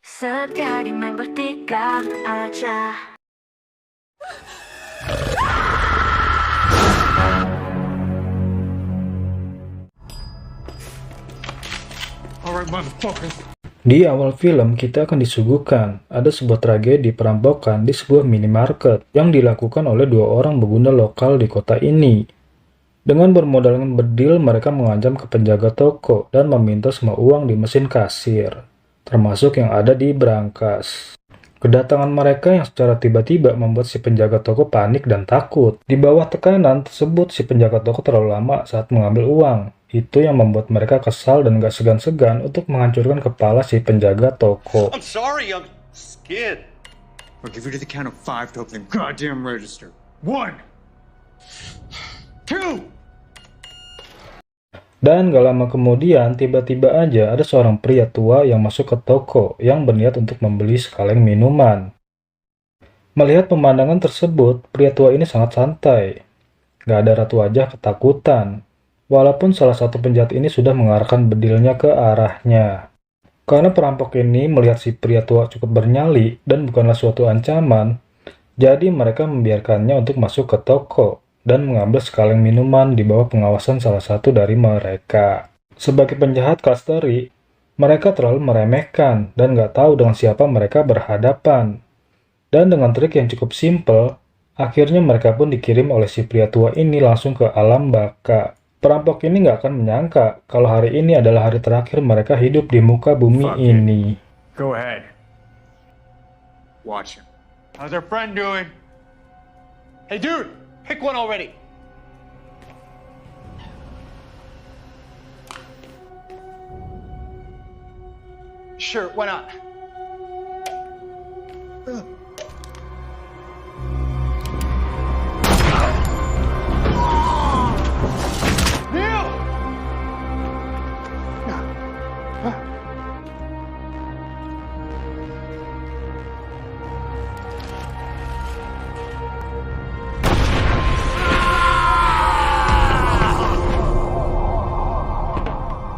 Sekali main bertiga aja. Di awal film, kita akan disuguhkan ada sebuah tragedi perampokan di sebuah minimarket yang dilakukan oleh dua orang beguna lokal di kota ini. Dengan bermodalkan bedil, mereka mengancam ke penjaga toko dan meminta semua uang di mesin kasir, termasuk yang ada di brankas. Kedatangan mereka yang secara tiba-tiba membuat si penjaga toko panik dan takut. Di bawah tekanan tersebut, si penjaga toko terlalu lama saat mengambil uang. Itu yang membuat mereka kesal dan gak segan-segan untuk menghancurkan kepala si penjaga toko. I'm sorry, I'm scared. I'll give you to the count of 5 to open the goddamn register. 1, 2. Dan gak lama kemudian, tiba-tiba aja ada seorang pria tua yang masuk ke toko yang berniat untuk membeli sekaleng minuman. Melihat pemandangan tersebut, pria tua ini sangat santai. Gak ada ratu wajah ketakutan. Walaupun salah satu penjahat ini sudah mengarahkan bedilnya ke arahnya. Karena perampok ini melihat si pria tua cukup bernyali dan bukanlah suatu ancaman, jadi mereka membiarkannya untuk masuk ke toko dan mengambil sekaleng minuman di bawah pengawasan salah satu dari mereka. Sebagai penjahat kelas teri, mereka terlalu meremehkan dan gak tahu dengan siapa mereka berhadapan. Dan dengan trik yang cukup simpel, akhirnya mereka pun dikirim oleh si pria tua ini langsung ke alam baka. Perampok ini gak akan menyangka kalau hari ini adalah hari terakhir mereka hidup di muka bumi ini. Go ahead. Watch him. How's our friend doing? Hey, dude, pick one already. Sure, why not? Neil!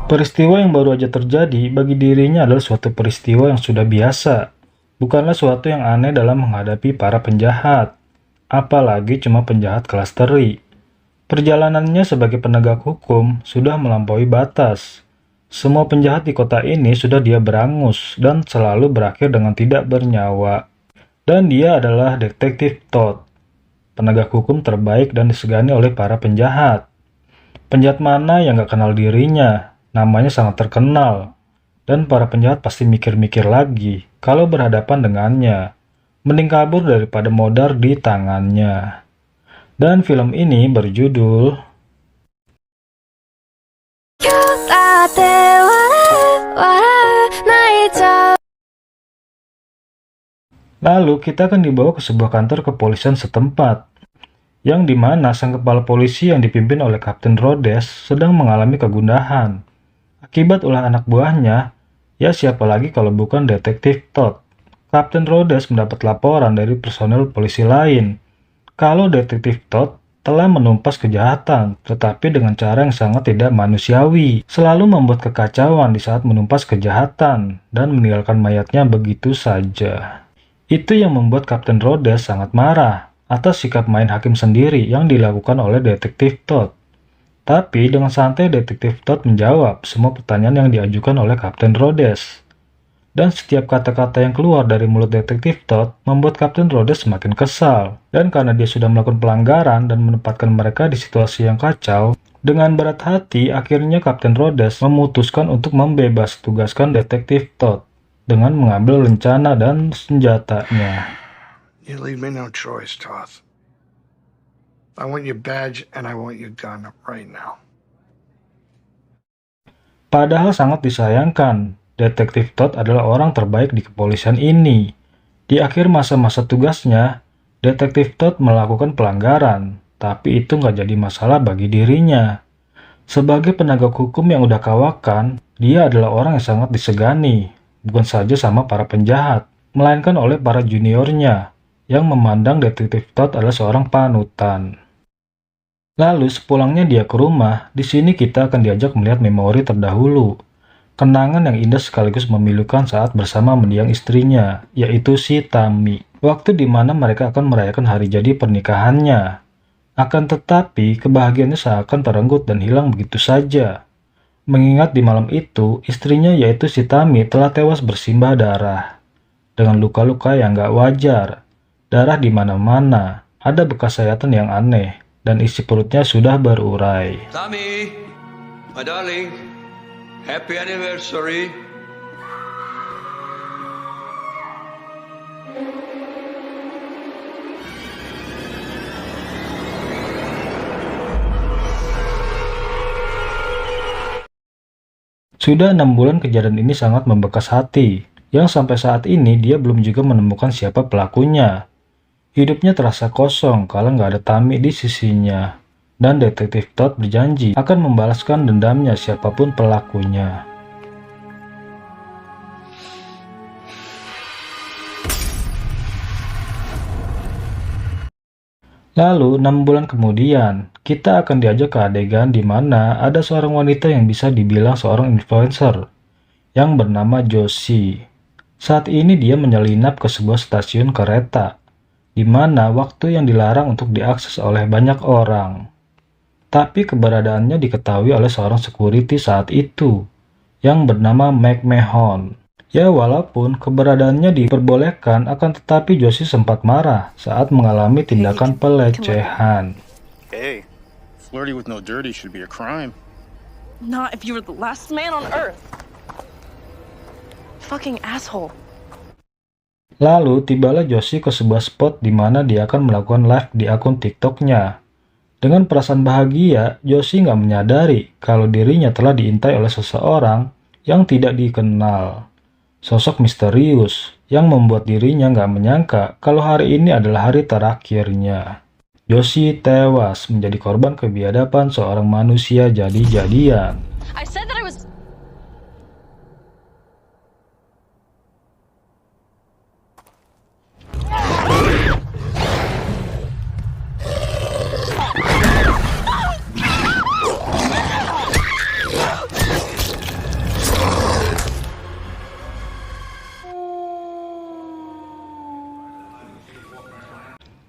Peristiwa yang baru aja terjadi bagi dirinya adalah suatu peristiwa yang sudah biasa, bukanlah suatu yang aneh dalam menghadapi para penjahat, apalagi cuma penjahat kelas teri. Perjalanannya sebagai penegak hukum sudah melampaui batas. Semua penjahat di kota ini sudah dia berangus dan selalu berakhir dengan tidak bernyawa. Dan dia adalah Detektif Todd, penegak hukum terbaik dan disegani oleh para penjahat. Penjahat mana yang gak kenal dirinya? Namanya sangat terkenal, dan para penjahat pasti mikir-mikir lagi kalau berhadapan dengannya. Mending kabur daripada modar di tangannya. Dan film ini berjudul Lalu kita akan dibawa ke sebuah kantor kepolisian setempat, yang dimana sang kepala polisi yang dipimpin oleh Kapten Rhodes sedang mengalami kegundahan. Akibat ulah anak buahnya, ya siapa lagi kalau bukan Detektif Todd. Kapten Rhodes mendapat laporan dari personel polisi lain kalau Detektif Todd telah menumpas kejahatan, tetapi dengan cara yang sangat tidak manusiawi, selalu membuat kekacauan di saat menumpas kejahatan dan meninggalkan mayatnya begitu saja. Itu yang membuat Kapten Rhodes sangat marah atas sikap main hakim sendiri yang dilakukan oleh Detektif Todd. Tapi dengan santai Detektif Todd menjawab semua pertanyaan yang diajukan oleh Kapten Rhodes. Dan setiap kata-kata yang keluar dari mulut Detektif Todd membuat Kapten Rhodes semakin kesal. Dan karena dia sudah melakukan pelanggaran dan menempatkan mereka di situasi yang kacau, dengan berat hati akhirnya Kapten Rhodes memutuskan untuk membebas tugaskan Detektif Todd dengan mengambil lencana dan senjatanya. You leave me no choice, Toth. I want your badge and I want your gun right now. Padahal sangat disayangkan, Detektif Todd adalah orang terbaik di kepolisian ini. Di akhir masa-masa tugasnya, Detektif Todd melakukan pelanggaran, tapi itu nggak jadi masalah bagi dirinya. Sebagai penegak hukum yang udah kawakan, dia adalah orang yang sangat disegani, bukan saja sama para penjahat, melainkan oleh para juniornya, yang memandang Detektif Todd adalah seorang panutan. Lalu sepulangnya dia ke rumah, di sini kita akan diajak melihat memori terdahulu, kenangan yang indah sekaligus memilukan saat bersama mendiang istrinya, yaitu si Tami. Waktu di mana mereka akan merayakan hari jadi pernikahannya. Akan tetapi, kebahagiaannya seakan terenggut dan hilang begitu saja. Mengingat di malam itu, istrinya yaitu si Tami telah tewas bersimbah darah. Dengan luka-luka yang gak wajar. Darah di mana-mana, ada bekas sayatan yang aneh, dan isi perutnya sudah berurai. Tommy, my darling, happy anniversary. Sudah 6 bulan kejadian ini sangat membekas hati, yang sampai saat ini dia belum juga menemukan siapa pelakunya. Hidupnya terasa kosong kalau nggak ada Tami di sisinya. Dan detektif Todd berjanji akan membalaskan dendamnya siapapun pelakunya. Lalu 6 bulan kemudian, kita akan diajak ke adegan di mana ada seorang wanita yang bisa dibilang seorang influencer yang bernama Josie. Saat ini dia menyelinap ke sebuah stasiun kereta, di mana waktu yang dilarang untuk diakses oleh banyak orang. Tapi keberadaannya diketahui oleh seorang security saat itu, yang bernama McMahon. Ya walaupun keberadaannya diperbolehkan, akan tetapi Josie sempat marah saat mengalami tindakan pelecehan. Hey, flirty with no dirty should be a crime. Not if you were the last man on Earth. Fucking asshole. Lalu tibalah Josie ke sebuah spot di mana dia akan melakukan live di akun TikTok-nya. Dengan perasaan bahagia, Josie nggak menyadari kalau dirinya telah diintai oleh seseorang yang tidak dikenal. Sosok misterius yang membuat dirinya nggak menyangka kalau hari ini adalah hari terakhirnya. Josie tewas menjadi korban kebiadaban seorang manusia jadi-jadian. I said that I was...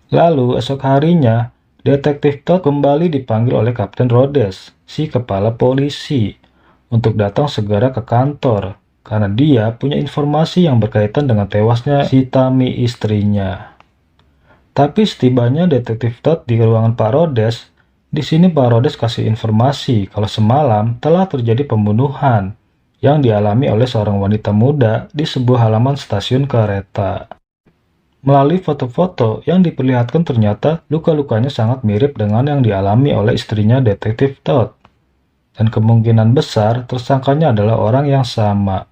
Lalu esok harinya, detektif Todd kembali dipanggil oleh Kapten Rhodes, si kepala polisi, untuk datang segera ke kantor, karena dia punya informasi yang berkaitan dengan tewasnya si Tami istrinya. Tapi setibanya detektif Todd di ruangan Pak Rhodes, di sini Pak Rhodes kasih informasi kalau semalam telah terjadi pembunuhan yang dialami oleh seorang wanita muda di sebuah halaman stasiun kereta. Melalui foto-foto yang diperlihatkan ternyata luka-lukanya sangat mirip dengan yang dialami oleh istrinya detektif Todd. Dan kemungkinan besar tersangkanya adalah orang yang sama.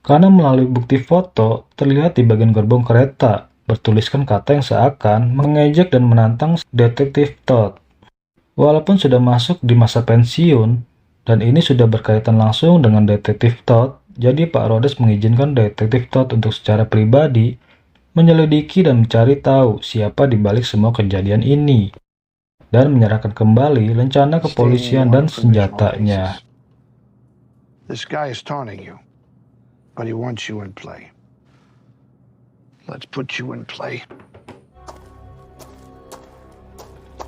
Karena melalui bukti foto terlihat di bagian gerbong kereta bertuliskan kata yang seakan mengejek dan menantang detektif Todd. Walaupun sudah masuk di masa pensiun dan ini sudah berkaitan langsung dengan detektif Todd, jadi Pak Rhodes mengizinkan detektif Todd untuk secara pribadi menyelidiki dan mencari tahu siapa di balik semua kejadian ini, dan menyerahkan kembali rencana kepolisian dan senjatanya. This guy is taunting you, but he wants you in play. Let's put you in play.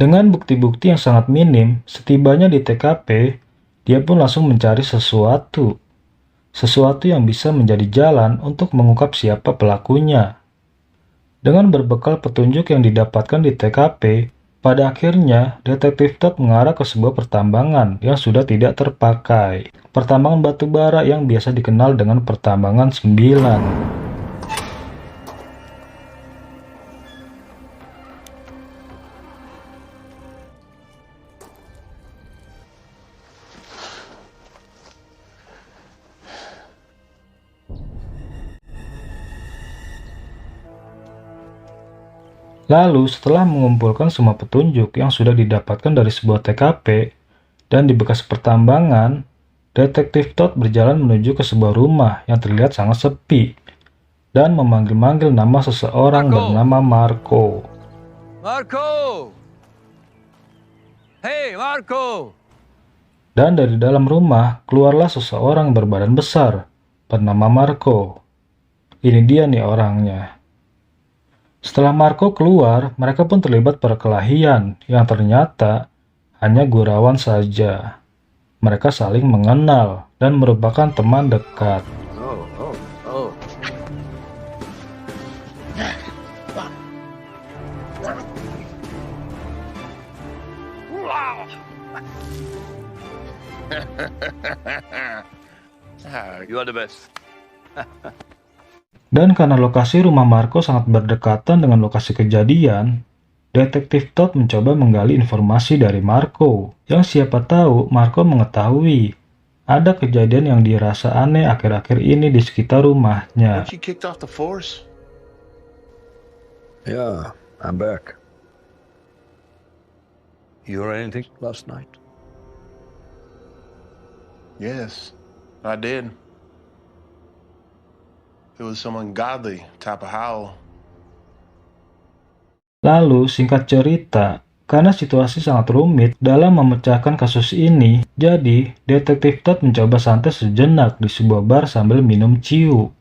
Dengan bukti-bukti yang sangat minim, setibanya di TKP, dia pun langsung mencari sesuatu yang bisa menjadi jalan untuk mengungkap siapa pelakunya. Dengan berbekal petunjuk yang didapatkan di TKP, pada akhirnya detektif Todd mengarah ke sebuah pertambangan yang sudah tidak terpakai. Pertambangan batu bara yang biasa dikenal dengan pertambangan 9. Lalu setelah mengumpulkan semua petunjuk yang sudah didapatkan dari sebuah TKP dan di bekas pertambangan, detektif Todd berjalan menuju ke sebuah rumah yang terlihat sangat sepi dan memanggil-manggil nama seseorang bernama Marco. Marco! Hey, Marco! Dan dari dalam rumah keluarlah seseorang berbadan besar bernama Marco. Ini dia nih orangnya. Setelah Marco keluar, mereka pun terlibat perkelahian yang ternyata hanya gurauan saja. Mereka saling mengenal dan merupakan teman dekat. You are the best. Dan karena lokasi rumah Marco sangat berdekatan dengan lokasi kejadian, Detektif Todd mencoba menggali informasi dari Marco, yang siapa tahu Marco mengetahui ada kejadian yang dirasa aneh akhir-akhir ini di sekitar rumahnya. Weren't you kicked off the force? Yeah, I'm back. You heard anything? Last night. Yes, I did. It was some ungodly type of howl. Lalu singkat cerita, karena situasi sangat rumit dalam memecahkan kasus ini, jadi Detektif Todd mencoba santai sejenak di sebuah bar sambil minum ciu.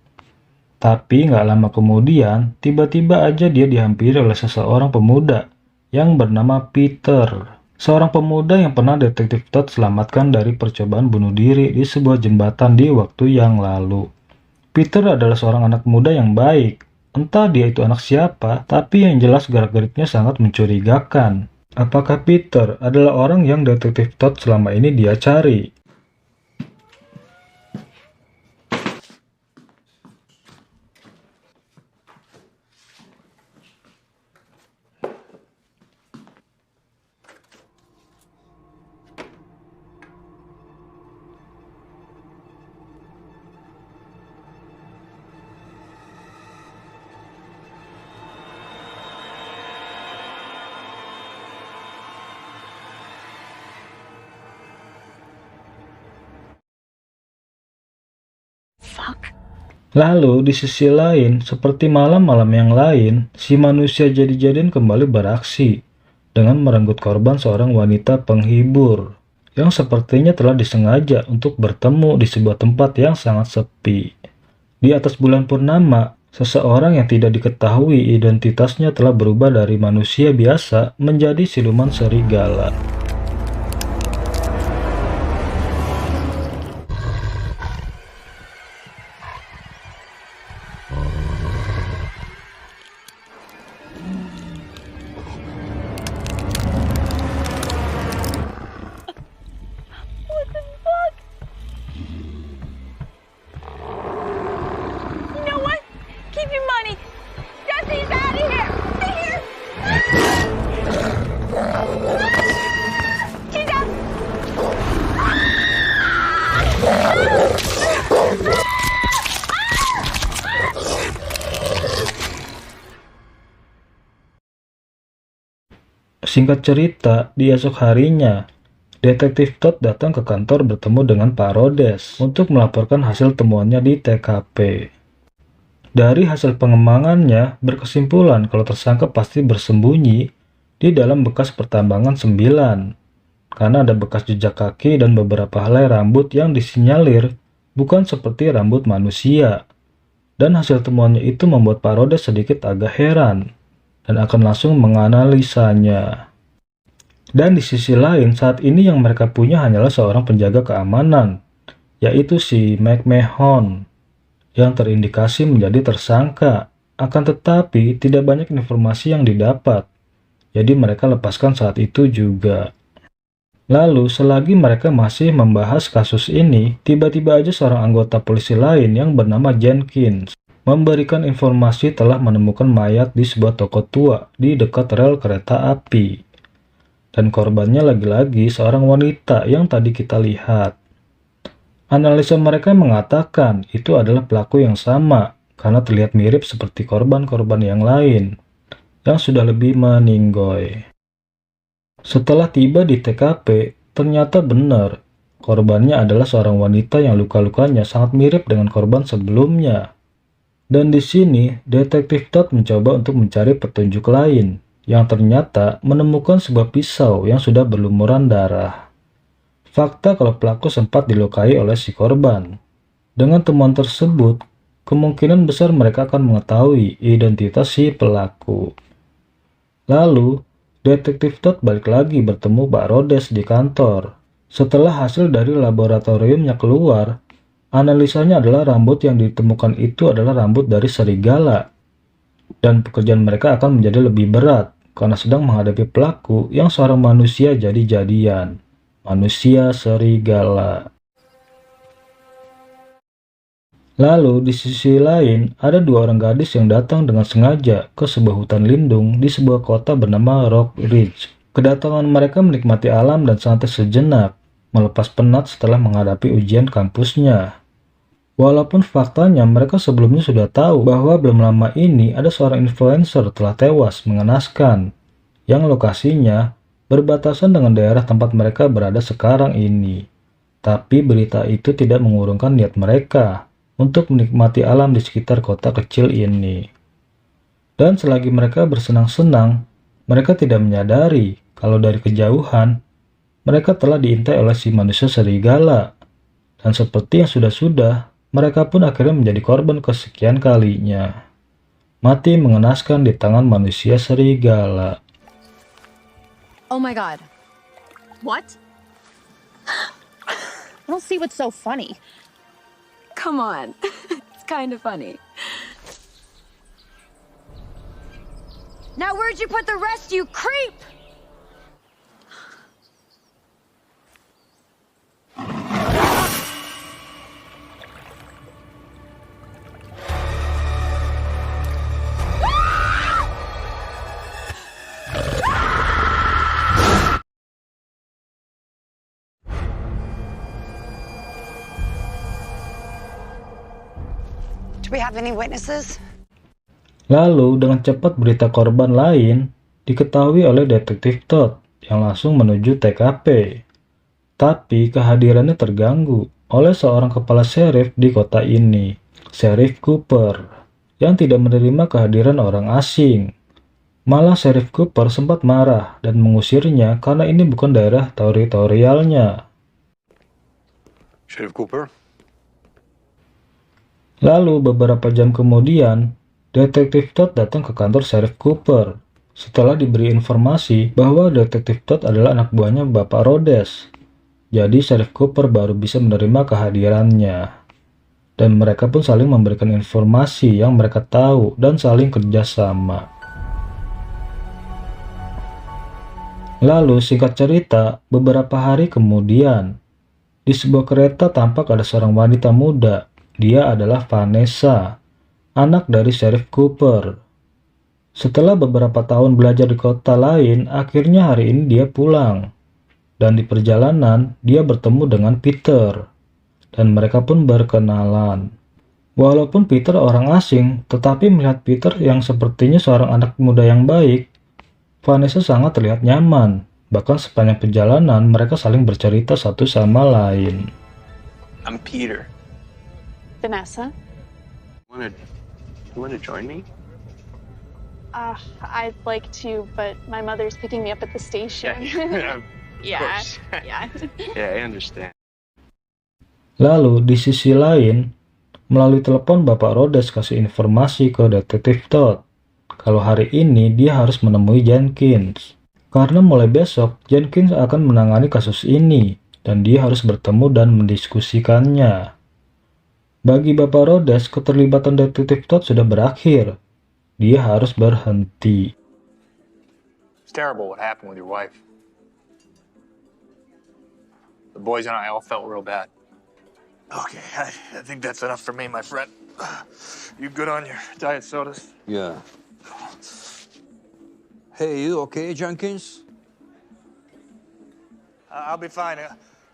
Tapi nggak lama kemudian, tiba-tiba aja dia dihampiri oleh seseorang pemuda yang bernama Peter. Seorang pemuda yang pernah Detektif Todd selamatkan dari percobaan bunuh diri di sebuah jembatan di waktu yang lalu. Peter adalah seorang anak muda yang baik. Entah dia itu anak siapa, tapi yang jelas gerak-geriknya sangat mencurigakan. Apakah Peter adalah orang yang Detektif Todd selama ini dia cari? Lalu di sisi lain, seperti malam-malam yang lain, si manusia jadi-jadian kembali beraksi dengan merenggut korban seorang wanita penghibur yang sepertinya telah disengaja untuk bertemu di sebuah tempat yang sangat sepi. Di atas bulan purnama, seseorang yang tidak diketahui identitasnya telah berubah dari manusia biasa menjadi siluman serigala. Singkat cerita, di esok harinya, Detektif Todd datang ke kantor bertemu dengan Pak Rhodes untuk melaporkan hasil temuannya di TKP. Dari hasil pengembangannya, berkesimpulan kalau tersangka pasti bersembunyi di dalam bekas pertambangan 9, karena ada bekas jejak kaki dan beberapa helai rambut yang disinyalir bukan seperti rambut manusia. Dan hasil temuannya itu membuat Pak Rhodes sedikit agak heran dan akan langsung menganalisanya. Dan di sisi lain, saat ini yang mereka punya hanyalah seorang penjaga keamanan, yaitu si McMahon, yang terindikasi menjadi tersangka. Akan tetapi, tidak banyak informasi yang didapat, jadi mereka lepaskan saat itu juga. Lalu, selagi mereka masih membahas kasus ini, tiba-tiba aja seorang anggota polisi lain yang bernama Jenkins memberikan informasi telah menemukan mayat di sebuah toko tua di dekat rel kereta api. Dan korbannya lagi-lagi seorang wanita yang tadi kita lihat. Analisa mereka mengatakan itu adalah pelaku yang sama karena terlihat mirip seperti korban-korban yang lain yang sudah lebih meninggoy. Setelah tiba di TKP, ternyata benar korbannya adalah seorang wanita yang luka-lukanya sangat mirip dengan korban sebelumnya. Dan di sini, Detektif Todd mencoba untuk mencari petunjuk lain, yang ternyata menemukan sebuah pisau yang sudah berlumuran darah. fakta kalau pelaku sempat dilukai oleh si korban. Dengan temuan tersebut, kemungkinan besar mereka akan mengetahui identitas si pelaku. Lalu, Detektif Todd balik lagi bertemu Pak Rhodes di kantor. Setelah hasil dari laboratoriumnya keluar, analisanya adalah rambut yang ditemukan itu adalah rambut dari serigala. Dan pekerjaan mereka akan menjadi lebih berat karena sedang menghadapi pelaku yang seorang manusia jadi-jadian. Manusia serigala. Lalu di sisi lain ada dua orang gadis yang datang dengan sengaja ke sebuah hutan lindung di sebuah kota bernama Rock Ridge. Kedatangan mereka menikmati alam dan santai sejenak, melepas penat setelah menghadapi ujian kampusnya. Walaupun faktanya mereka sebelumnya sudah tahu bahwa belum lama ini ada seorang influencer telah tewas mengenaskan, yang lokasinya berbatasan dengan daerah tempat mereka berada sekarang ini. Tapi berita itu tidak mengurungkan niat mereka untuk menikmati alam di sekitar kota kecil ini. Dan selagi mereka bersenang-senang, mereka tidak menyadari kalau dari kejauhan, mereka telah diintai oleh si manusia serigala. Dan seperti yang sudah-sudah, mereka pun akhirnya menjadi korban kesekian kalinya. Mati mengenaskan di tangan manusia serigala. Oh my god. What? I don't see what's so funny. Come on. It's kind of funny. Now where'd you put the rest, you creep? Do we have any witnesses? Lalu dengan cepat berita korban lain diketahui oleh Detektif Todd yang langsung menuju TKP. Tapi kehadirannya terganggu oleh seorang kepala sheriff di kota ini, Sheriff Cooper, yang tidak menerima kehadiran orang asing. Malah Sheriff Cooper sempat marah dan mengusirnya karena ini bukan daerah teritorialnya. Sheriff Cooper? Lalu beberapa jam kemudian, Detektif Todd datang ke kantor Sheriff Cooper setelah diberi informasi bahwa Detektif Todd adalah anak buahnya Bapak Rhodes. Jadi Sheriff Cooper baru bisa menerima kehadirannya. Dan mereka pun saling memberikan informasi yang mereka tahu dan saling kerjasama. Lalu singkat cerita, beberapa hari kemudian, di sebuah kereta tampak ada seorang wanita muda. Dia adalah Vanessa, anak dari Sheriff Cooper. Setelah beberapa tahun belajar di kota lain, akhirnya hari ini dia pulang. Dan di perjalanan, dia bertemu dengan Peter. Dan mereka pun berkenalan. Walaupun Peter orang asing, tetapi melihat Peter yang sepertinya seorang anak muda yang baik, Vanessa sangat terlihat nyaman. Bahkan sepanjang perjalanan, mereka saling bercerita satu sama lain. I'm Peter. Vanessa? You wanna join me? I'd like to, but my mother's picking me up at the station. Yeah. Yeah. Yeah, I understand. Lalu di sisi lain, melalui telepon Bapak Rhodes kasih informasi ke Detektif Todd kalau hari ini dia harus menemui Jenkins. Karena mulai besok, Jenkins akan menangani kasus ini dan dia harus bertemu dan mendiskusikannya. Bagi Bapak Rhodes, keterlibatan Detektif Todd sudah berakhir. Dia harus berhenti. It's terrible what happened with your wife. The boys and I all felt real bad. Okay, I think that's enough for me, my friend. You good on your diet sodas? Yeah. Hey, you okay, Jenkins? I'll be fine.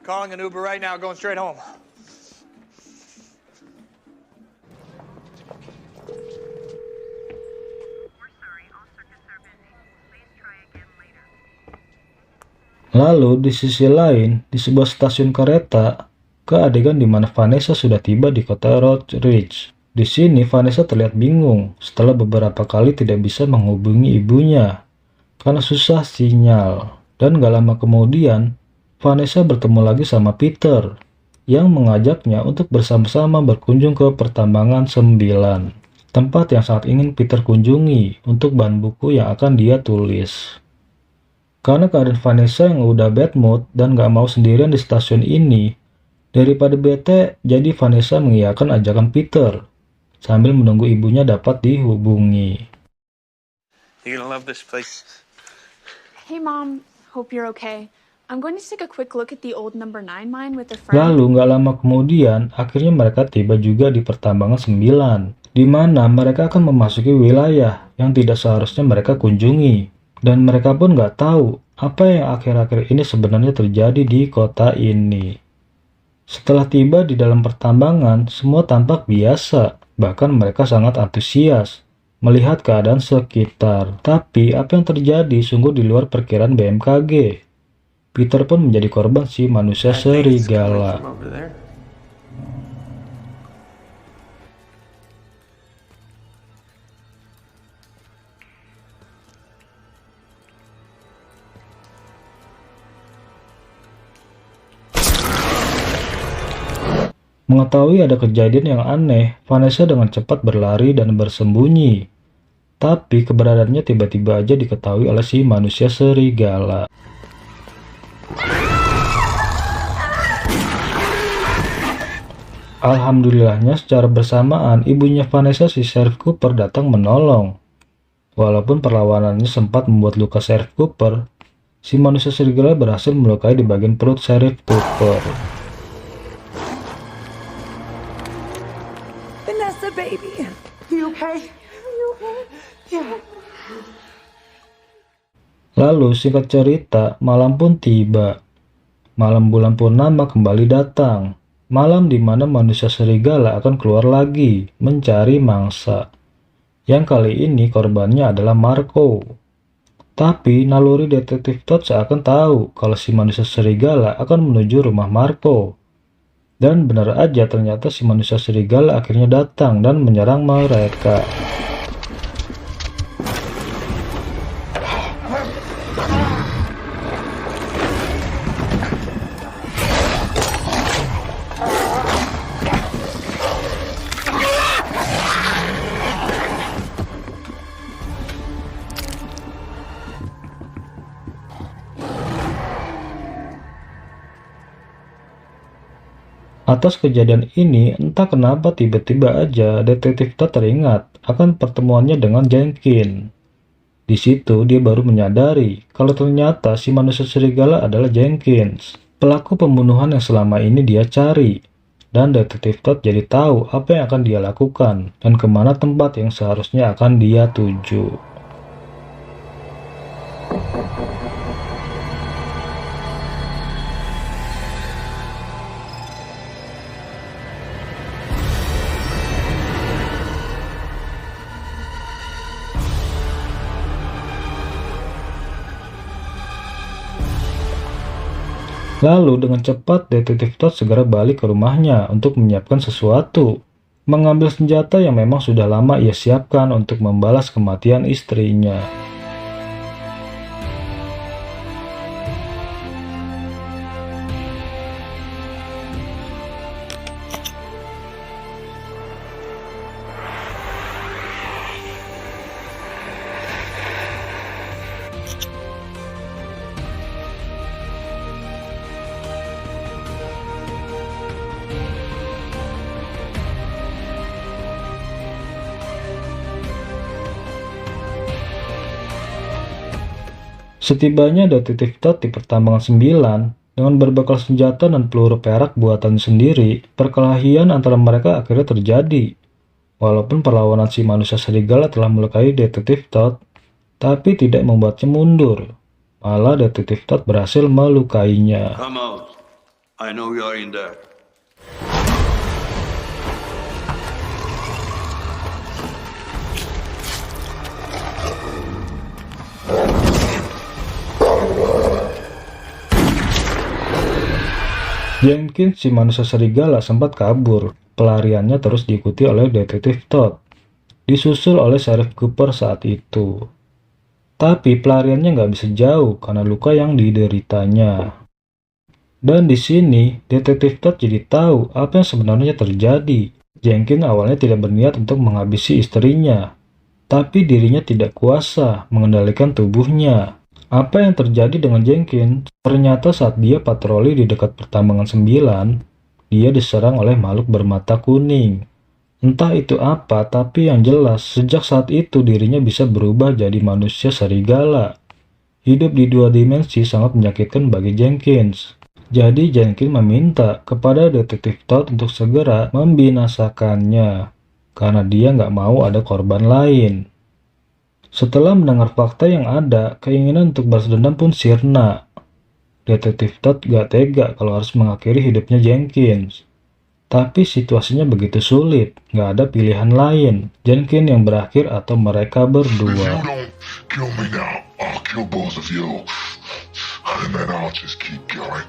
Calling an Uber right now, going straight home. Lalu di sisi lain, di sebuah stasiun kereta, ke adegan di mana Vanessa sudah tiba di kota Rock Ridge. Di sini Vanessa terlihat bingung setelah beberapa kali tidak bisa menghubungi ibunya karena susah sinyal. Dan gak lama kemudian, Vanessa bertemu lagi sama Peter, yang mengajaknya untuk bersama-sama berkunjung ke pertambangan 9, tempat yang sangat ingin Peter kunjungi untuk bahan buku yang akan dia tulis. Karena keadaan Vanessa yang udah bad mood dan gak mau sendirian di stasiun ini, daripada bete, jadi Vanessa mengiyakan ajakan Peter, sambil menunggu ibunya dapat dihubungi. You're gonna love this place. Hey, Mom. Hope you're okay. I'm going to take a quick look at the old number 9 mine with a friend. Lalu gak lama kemudian, akhirnya mereka tiba juga di pertambangan 9, di mana mereka akan memasuki wilayah yang tidak seharusnya mereka kunjungi. Dan mereka pun gak tahu apa yang akhir-akhir ini sebenarnya terjadi di kota ini. Setelah tiba di dalam pertambangan, semua tampak biasa, bahkan mereka sangat antusias melihat keadaan sekitar. Tapi apa yang terjadi sungguh di luar perkiraan BMKG. Peter pun menjadi korban si manusia serigala. Mengetahui ada kejadian yang aneh, Vanessa dengan cepat berlari dan bersembunyi. Tapi keberadaannya tiba-tiba aja diketahui oleh si manusia serigala. Alhamdulillahnya secara bersamaan ibunya Vanessa si Sheriff Cooper datang menolong. Walaupun perlawanannya sempat membuat luka Sheriff Cooper, si manusia serigala berhasil melukai di bagian perut Sheriff Cooper. Vanessa, baby. You okay? You okay? Yeah. Lalu singkat cerita, malam pun tiba. Malam bulan purnama kembali datang. Malam di mana manusia serigala akan keluar lagi mencari mangsa. Yang kali ini korbannya adalah Marco. Tapi naluri detektif Todd seakan tahu kalau si manusia serigala akan menuju rumah Marco. Dan benar aja ternyata si manusia serigala akhirnya datang dan menyerang mereka. Atas kejadian ini, entah kenapa tiba-tiba aja detektif Todd teringat akan pertemuannya dengan Jenkins. Di situ dia baru menyadari kalau ternyata si manusia serigala adalah Jenkins, pelaku pembunuhan yang selama ini dia cari. Dan detektif Todd jadi tahu apa yang akan dia lakukan dan kemana tempat yang seharusnya akan dia tuju. Lalu dengan cepat detektif Todd segera balik ke rumahnya untuk menyiapkan sesuatu. Mengambil senjata yang memang sudah lama ia siapkan untuk membalas kematian istrinya. Setibanya detektif Todd di pertambangan 9, dengan berbekal senjata dan peluru perak buatan sendiri, perkelahian antara mereka akhirnya terjadi. Walaupun perlawanan si manusia serigala telah melukai detektif Todd, tapi tidak membuatnya mundur. Malah detektif Todd berhasil melukainya. Come out. I know you are in there. Jenkins si manusia serigala sempat kabur. Pelariannya terus diikuti oleh detektif Todd, disusul oleh Sheriff Cooper saat itu. Tapi pelariannya nggak bisa jauh karena luka yang dideritanya. Dan di sini, Detektif Todd jadi tahu apa yang sebenarnya terjadi. Jenkins awalnya tidak berniat untuk menghabisi istrinya, tapi dirinya tidak kuasa mengendalikan tubuhnya. Apa yang terjadi dengan Jenkins? Ternyata saat dia patroli di dekat pertambangan 9, dia diserang oleh makhluk bermata kuning. Entah itu apa, tapi yang jelas sejak saat itu dirinya bisa berubah jadi manusia serigala. Hidup di 2 dimensi sangat menyakitkan bagi Jenkins. Jadi Jenkins meminta kepada Detektif Todd untuk segera membinasakannya, karena dia nggak mau ada korban lain. Setelah mendengar fakta yang ada, keinginan untuk balas dendam pun sirna. Detektif Todd gak tega kalau harus mengakhiri hidupnya Jenkins. Tapi situasinya begitu sulit, nggak ada pilihan lain. Jenkins yang berakhir atau mereka berdua. Kill me now, I'll kill both of you. And then I'll just keep going.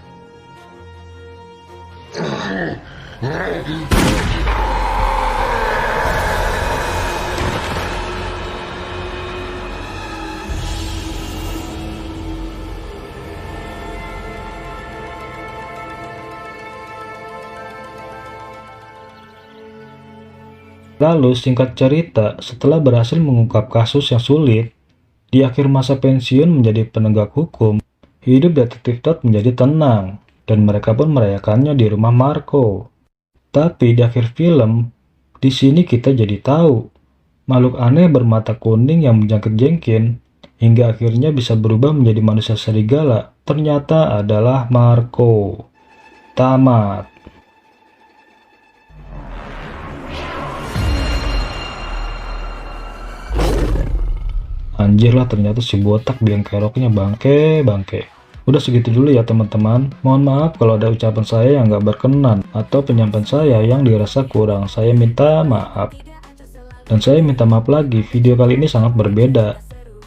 Lalu singkat cerita, setelah berhasil mengungkap kasus yang sulit, di akhir masa pensiun menjadi penegak hukum, hidup Detektif Todd menjadi tenang, dan mereka pun merayakannya di rumah Marco. Tapi di akhir film, di sini kita jadi tahu, makhluk aneh bermata kuning yang menjangkit Jenkins, hingga akhirnya bisa berubah menjadi manusia serigala, ternyata adalah Marco. Tamat. Anjir lah, ternyata si botak biang keroknya bangke. Udah segitu dulu ya teman-teman. Mohon maaf kalau ada ucapan saya yang gak berkenan atau penyampaian saya yang dirasa kurang. Saya minta maaf. Dan saya minta maaf lagi, video kali ini sangat berbeda.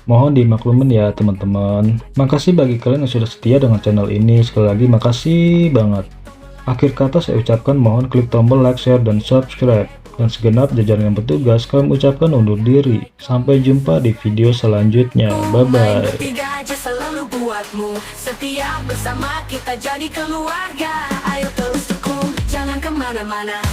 Mohon dimaklumin ya teman-teman. Makasih bagi kalian yang sudah setia dengan channel ini. Sekali lagi makasih banget. Akhir kata saya ucapkan mohon klik tombol like, share, dan subscribe. Dan segenap jajaran yang bertugas kami ucapkan undur diri. Sampai jumpa di video selanjutnya. Bye-bye. Setia bersama kita jadi keluarga. Ayo terus tekun, jangan kemana-mana.